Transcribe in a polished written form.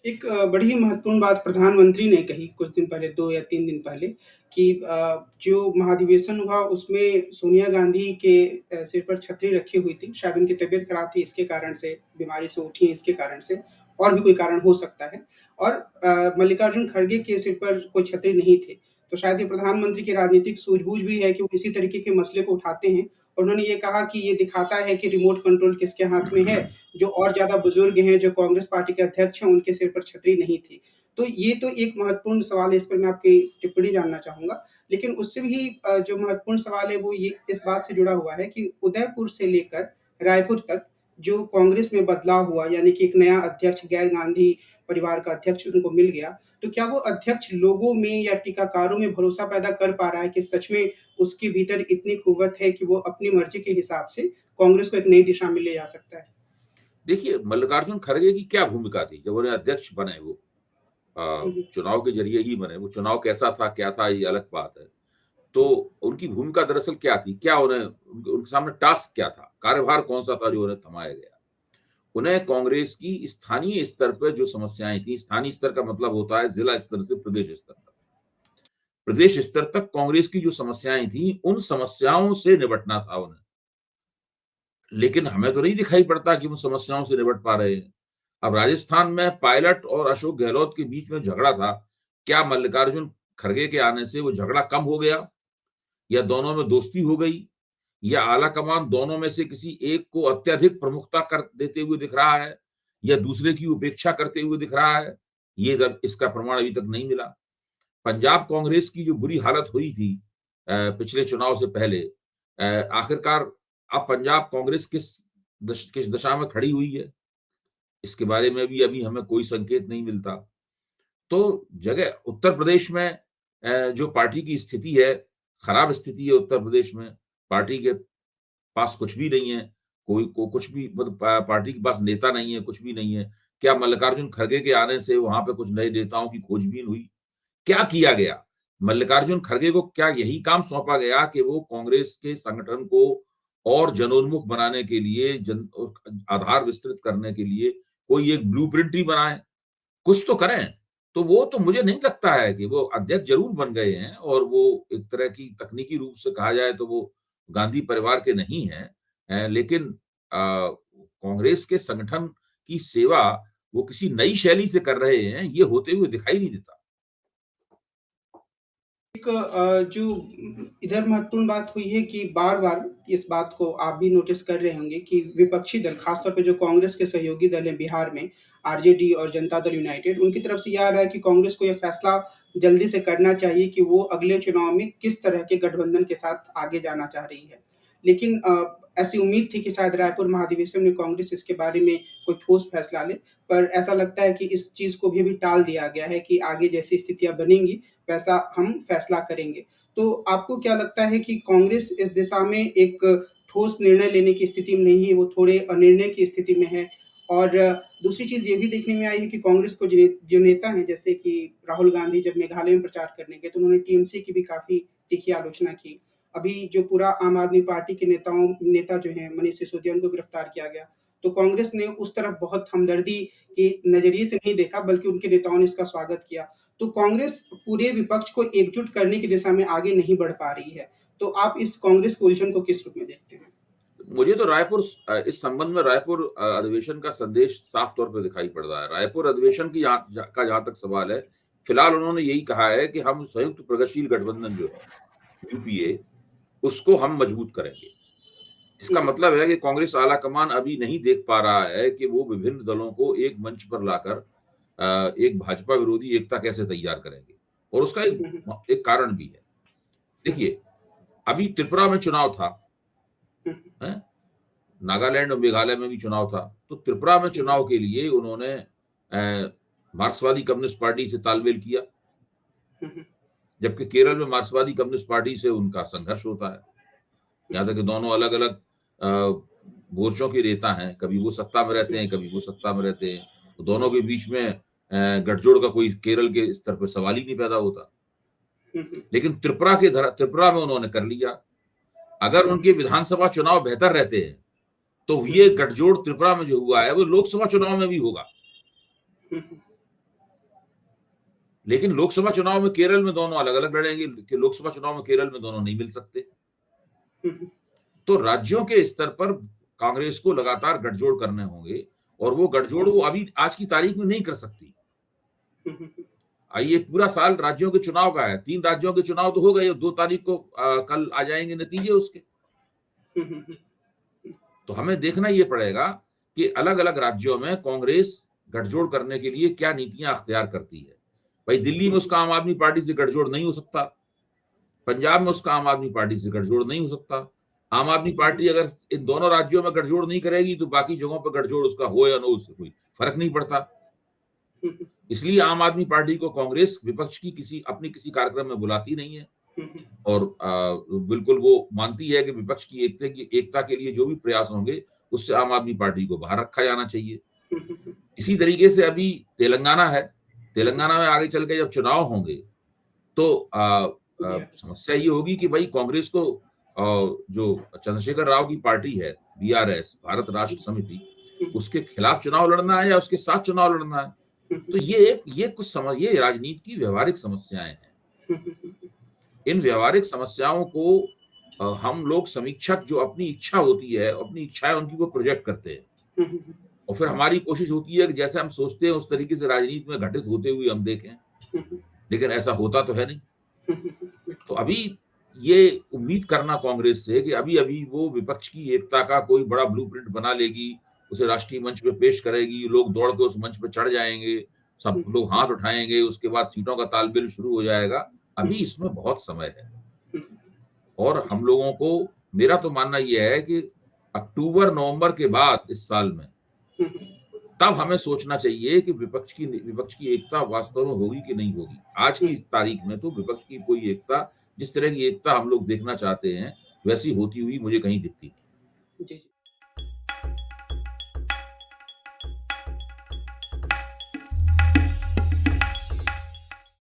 एक बड़ी ही महत्वपूर्ण बात प्रधानमंत्री ने कही कुछ दिन पहले 2 या 3 दिन पहले कि जो महाधिवेशन हुआ उसमें सोनिया गांधी के सिर पर छतरी रखी हुई थी। शायद उनकी तबीयत खराब थी इसके कारण से, बीमारी से उठी हैं इसके कारण से और भी कोई कारण हो सकता है। और मल्लिकार्जुन खड़गे के सिर पर कोई छतरी नहीं थी। तो शायद ये प्रधानमंत्री की राजनीतिक सूझबूझ भी है कि वो इसी तरीके के मसले को उठाते हैं। और उन्होंने ये कहा कि ये दिखाता है कि रिमोट कंट्रोल किसके हाथ में है। जो और ज़्यादा बुजुर्ग हैं, जो कांग्रेस पार्टी के अध्यक्ष हैं, उनके सिर पर छतरी नहीं थी। तो ये तो एक महत्वपूर्ण सवाल है, इस पर मैं आपकी टिप्पणी जानना चाहूँगा। लेकिन उससे भी जो महत्वपूर्ण सवाल है वो ये इस बात से जुड़ा हुआ है कि उदयपुर से लेकर रायपुर तक जो कांग्रेस में बदलाव हुआ, यानी कि एक नया अध्यक्ष गैर गांधी परिवार का अध्यक्ष उनको मिल गया। तो क्या वो अध्यक्ष लोगों में या टीकाकारों में भरोसा पैदा कर पा रहा है कि सच में उसके भीतर इतनी कुव्वत है कि वो अपनी मर्ज़ी के हिसाब से कांग्रेस को एक नई दिशा में ले जा सकता है? देखिए, मल्लिकार्जुन खड़गे की क्या भूमिका थी जब उन्हें अध्यक्ष बने वो? हुँ, हुँ। चुनाव के ज़रिए ही बने। वो चुनाव कैसा था, क्या था, ये अलग बात है। तो उनकी भूमिका दरअसल क्या थी? क्या उन्हें उनके उनके सामने टास्क क्या था? कार्यभार कौन-सा था जो उन्हें थमाया गया? उन्हें कांग्रेस की स्थानीय स्तर पे जो समस्याएँ थी, स्थानीय स्तर का मतलब होता है जिला स्तर से प्रदेश स्तर तक। प्रदेश स्तर तक कांग्रेस की जो समस्याएँ थी, उन समस्याओं से निपटना था उन्हें। लेकिन हमें तो नहीं दिखाई पड़ता कि वो समस्याओं से निपट पा रहे हैं। अब राजस्थान में पायलट और अशोक गहलोत के बीच में झगड़ा था। क्या मल्लिकार्जुन खड़गे के आने से वो झगड़ा कम हो गया? या दोनों में दोस्ती हो गई? या आला-कमान दोनों में से किसी एक को अत्यधिक प्रमुखता कर देते हुए दिख रहा है? या दूसरे की उपेक्षा करते हुए दिख रहा है? ये तक इसका प्रमाण अभी तक नहीं मिला। पंजाब कांग्रेस की जो बुरी हालत हुई थी पिछले चुनाव से पहले आखिरकार अब पंजाब कांग्रेस किस दशा में खड़ी हुई है, इसके बारे में भी अभी हमें कोई संकेत नहीं मिलता। तो जगह उत्तर प्रदेश में जो पार्टी की स्थिति है, खराब स्थिति है उत्तर प्रदेश में। पार्टी के पास कुछ भी नहीं है, कोई को कुछ भी मतलब पार्टी के पास नेता नहीं है, कुछ भी नहीं है। क्या मल्लिकार्जुन खड़गे के आने से वहाँ पे कुछ नए नेताओं की खोजबीन हुई? क्या किया गया? मल्लिकार्जुन खड़गे को क्या यही काम सौंपा गया कि वो कांग्रेस के संगठन को और जनोन्मुख बनाने के लिए आधार विस्तृत करने के लिए कोई एक ब्लूप्रिंट ही बनाएँ? कुछ तो करें। तो वो तो मुझे नहीं लगता है कि वो अध्यक्ष ज़रूर बन गए हैं और वो एक तरह की तकनीकी रूप से कहा जाए तो वो गांधी परिवार के नहीं हैं। लेकिन कांग्रेस के संगठन की सेवा वो किसी नई शैली से कर रहे हैं, ये होते हुए दिखाई नहीं देता। एक जो इधर महत्वपूर्ण बात हुई है कि बार-बार इस बात को आप भी नोटिस कर रहे होंगे कि विपक्षी दल, खास तौर पे जो कांग्रेस के सहयोगी दल हैं बिहार में, आरजेडी और जनता दल यूनाइटेड, उनकी तरफ से ये आ रहा है कि कांग्रेस को ये फैसला जल्दी से करना चाहिए कि वो अगले चुनाव में किस तरह के गठबंधन के साथ आगे जाना चाह रही है। लेकिन ऐसी उम्मीद थी कि शायद रायपुर महाधिवेशन में कांग्रेस इसके बारे में कोई ठोस फैसला ले, पर ऐसा लगता है कि इस चीज़ को भी अभी टाल दिया गया है कि आगे जैसी स्थितियाँ बनेंगी, वैसा हम फैसला करेंगे। तो आपको क्या लगता है कि कांग्रेस इस दिशा में एक ठोस निर्णय लेने की स्थिति में नहीं है, वो थोड़े अनिर्णय की स्थिति में है? और दूसरी चीज़ ये भी देखने में आई है कि कांग्रेस को जो नेता हैं, जैसे कि राहुल गांधी जब मेघालय में प्रचार करने गए, तो उन्होंने टीएमसी की भी काफ़ी तीखी आलोचना की। अभी जो पूरा आम आदमी पार्टी के नेता जो हैं, मनीष सिसोदिया, उनको गिरफ्तार किया गया। तो कांग्रेस ने उस तरफ बहुत हमदर्दी के नज़रिए से नहीं देखा, बल्कि उनके नेताओं ने इसका स्वागत किया। तो कांग्रेस पूरे विपक्ष को एकजुट करने की दिशा में आगे नहीं बढ़ पा रही है। तो आप इस कांग्रेस के उलझन को किस रूप में देखते हैं? मुझे तो इस संबंध में रायपुर अधिवेशन का संदेश साफ तौर पे दिखाई पड़ रहा है। रायपुर अधिवेशन की जहाँ तक सवाल है, फिलहाल उन्होंने यही कहा है कि हम संयुक्त प्रगतिशील गठबंधन जो है, यूपीए, उसको हम मजबूत करेंगे। हुँ, इसका हुँ। मतलब है कि कांग्रेस आला-कमान अभी नहीं देख पा रहा है कि वो विभिन्न दलों को एक मंच पर लाकर एक भाजपा विरोधी एकता कैसे तैयार करेंगे और उसका हुँ, हुँ। एक कारण भी है। हुँ, हुँ। देखिए, अभी त्रिपुरा में चुनाव था, हुँ, हुँ। हैं? नागालैंड और मेघालय में भी चुनाव था। तो त्रिपुरा में हुँ, हुँ। चुनाव के लिए उन्होंने मार्क्सवादी कम्युनिस्ट पार्टी से तालमेल किया, हुँ, हुँ। जबकि केरल में मार्क्सवादी कम्युनिस्ट पार्टी से उनका संघर्ष होता है। हुँ, यहाँ तक हुँ। कि दोनों अलग-अलग मोर्चों के नेता हैं, कभी वो सत्ता में रहते हैं, कभी वो सत्ता में रहते हैं। तो दोनों के बीच में गठजोड़ का कोई केरल के स्तर पे सवाल ही नहीं पैदा होता। हुँ, हुँ। लेकिन त्रिपुरा में उन्होंने कर लिया। अगर हुँ, हुँ। उनके विधानसभा चुनाव बेहतर रहते हैं, तो हुँ, ये हुँ। गठजोड़ त्रिपुरा में जो हुआ है, वो लोकसभा चुनाव में भी होगा। हुँ, हुँ। लेकिन लोकसभा चुनाव में केरल में दोनों अलग-अलग लड़ेंगे कि लोकसभा चुनाव में केरल में दोनों नहीं मिल सकते। हुँ, हुँ, तो राज्यों के स्तर पर कांग्रेस को लगातार गठजोड़ करने होंगे और वो गठजोड़ वो अभी आज की तारीख में नहीं कर सकती। हुँ, हुँ, हुँ, ये पूरा साल राज्यों के चुनाव का है। 3 राज्यों के चुनाव तो हो गए, 2 तारीख को कल आ जाएँगे नतीजे उसके। हुँ, हुँ, हुँ, तो हमें देखना ये पड़ेगा कि अलग-अलग राज्यों में कांग्रेस गठजोड़ करने के लिए क्या नीतियाँ अख्तियार करती है। भाई दिल्ली में उसका आम आदमी पार्टी से गठजोड़ नहीं हो सकता, पंजाब में उसका आम आदमी पार्टी से गठजोड़ नहीं हो सकता। आम आदमी पार्टी अगर इन दोनों राज्यों में गठजोड़ नहीं करेगी तो बाकी जगहों पर गठजोड़ उसका हो या ना हो, उससे कोई फ़र्क नहीं पड़ता। हुँ, हुँ, इसलिए आम आदमी पार्टी को कांग्रेस विपक्ष की किसी कार्यक्रम में बुलाती नहीं है हुँ, हुँ, और बिल्कुल वो मानती है कि विपक्ष की एकता के लिए जो भी प्रयास होंगे, उससे आम आदमी पार्टी को बाहर रखा जाना चाहिए। हुँ, हुँ, हुँ, इसी तरीके से अभी तेलंगाना है, तेलंगाना में आगे चल के जब चुनाव होंगे, तो यस। समस्या ये होगी कि भई कांग्रेस को जो चंद्रशेखर राव की पार्टी है, बीआरएस, भारत हुँ, राष्ट्र समिति, हुँ, उसके खिलाफ चुनाव लड़ना है या उसके साथ चुनाव लड़ना है। हुँ, तो हुँ, ये राजनीति की व्यावहारिक समस्याएँ हैं। हुँ, हुँ, हुँ, इन व्यावहारिक समस्याओं को हम लोग समीक्षक जो अपनी इच्छा होती है, अपनी इच्छाएँ उनकी वो प्रोजेक्ट करते हैं हुँ, हुँ, हुँ, और फिर हमारी कोशिश होती है कि जैसे हम सोचते हैं उस तरीके से राजनीति में घटित होते हुए हम देखें, हुँ, हुँ, लेकिन ऐसा होता तो है नहीं। हुँ, हुँ, हुँ, तो बिल्कुल। अभी ये उम्मीद करना कांग्रेस से कि अभी-अभी वो विपक्ष की एकता का कोई बड़ा ब्लूप्रिंट बना लेगी, उसे राष्ट्रीय मंच पे पेश करेगी, लोग दौड़ के उस मंच पे चढ़ जाएँगे, सब हुँ, लोग हाथ उठाएँगे, उसके बाद सीटों का तालमेल शुरू हो जाएगा। हुँ, अभी इसमें बहुत समय है हुँ, और हम लोगों को मेरा तो मानना ये है कि अक्टूबर-नवंबर के बाद इस साल में, हुँ, हुँ, तब हमें सोचना चाहिए कि विपक्ष की एकता वास्तव में होगी कि नहीं होगी। आज की हुँ, इस तारीख में तो विपक्ष की कोई एकता जिस तरह की एकता हम लोग देखना चाहते हैं, वैसी होती हुई मुझे कहीं दिखती नहीं। जी, जी।